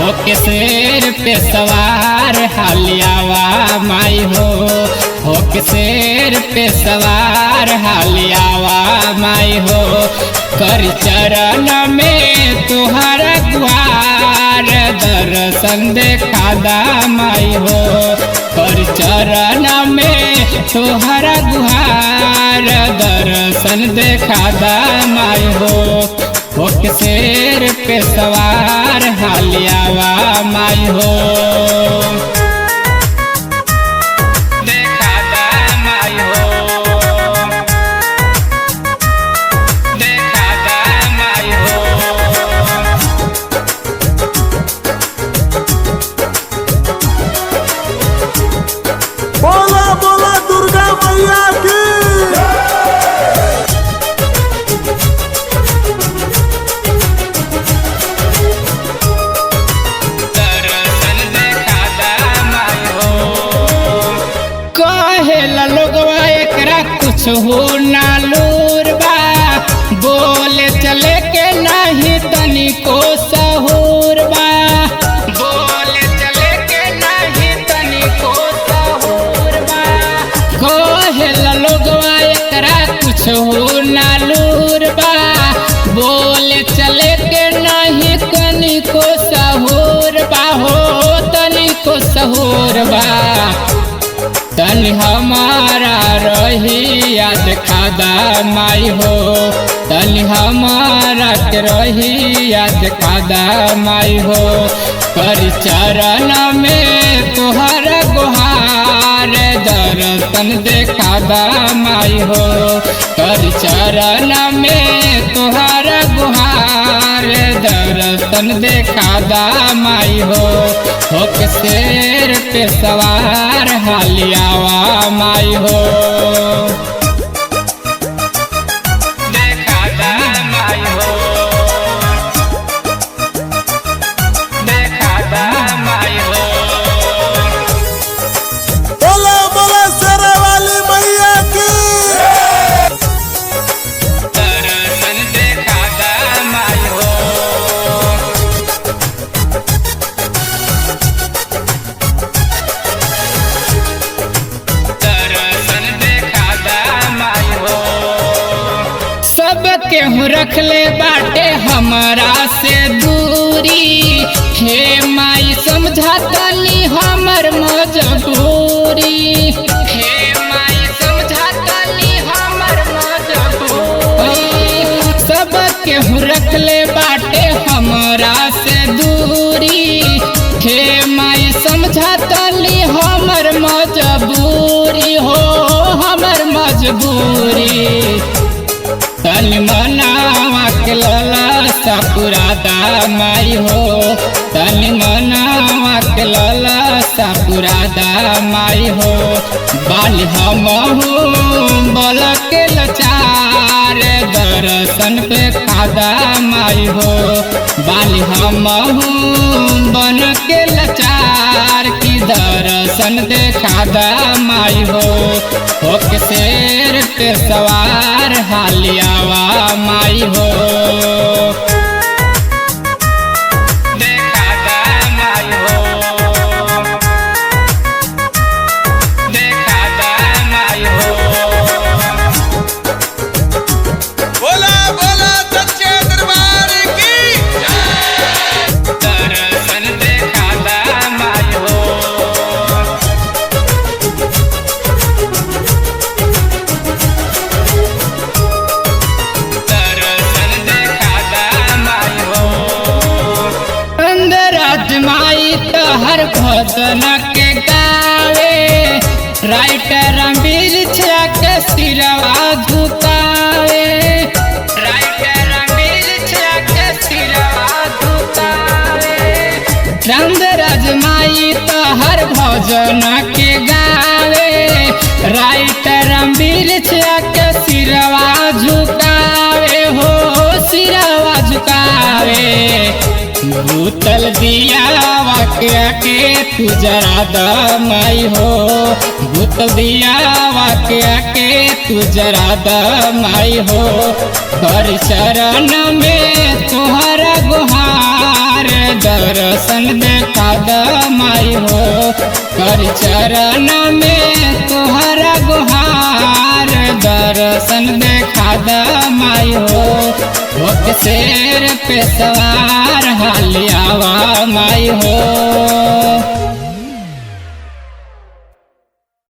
होके शेर पे सवार हालियावा माई होके शेर पे सवार हालियावा माई कर चरण में तुहरा गुहार दर्शन देखा दा माई कर चरण में तुहरा गुहार दर्शन देखा दा माई होके शेर पे सवार हालियावा माई देखा दा माई देखा दा माई बोला बोला दुर्गा मैया की दर्शन देखा दा माई कहेला लोगवा एकरा कुछ हो ना लूर बा बोले चले के नहीं तनिको सहूर बा बोले चले के नहीं तनिको सहूर बा कहेला लोगवा एकरा कुछ हो ना लूर बा बोले चले के नहीं तनिको सहूर बा तनिको सहूर बा तनि हमारा रही याद खादा माई तनि हमारा के रही याद खादा माई कर चरण में तुहरा गुहार दर्शन देखा दा माई कर चरण में तुहरा गुहार दर्शन देखा दा माई होके शेर पे सवार हालियावा माई देखा दा माई देखा दा माई बोला बोला शेरा वाली मैया की दर्शन देखा दा माई दर्शन देखा दा माई सब केहू रख ले बाटे हमरा से दूरी हे माई समझा तनी हमर मजबूरी हे माई समझा तनी हमर मजबूरी सब केहू रख ले बाटे हमरा से दूरी हे माई समझा तनी हमर मजबूरी हमर मजबूरी तनि मनावा के ललसा पुरादा माई तनि मनावा के ललसा पुरादा माई बाली हमहू बल के लचार दर्शन पे खादा माई बाली हमहू बन के लचार की दर्शन देखा दा माई होके शेर पे सवार हालियावा माई देखा दा माई देखा दा माई बोला बोला सच्चे दरबार की दर्शन देखा दा माई दर्शन देखा दा माई अंदराज माई तो हर भजन के गावे राइटर अमीर छा के सिरवा झुकावे राइटर अमीर छा के सिरवा झुकावे अंदराज माई तो हर भजन के गावे राइटर अमीर छा के सिरवा झुकावे सिरवा झुकावे भूतल दियावा के आके तू जरा द माई हो, भूत दियावा के आके तू जरा द माई हो। कर चरण में तोहरा गुहार, दर्शन देखा द माई हो। कर चरण में तोहरा गुहार, दर्शन देखा द माई हो। भक्त शेर पे सवार हालियावा माई हो।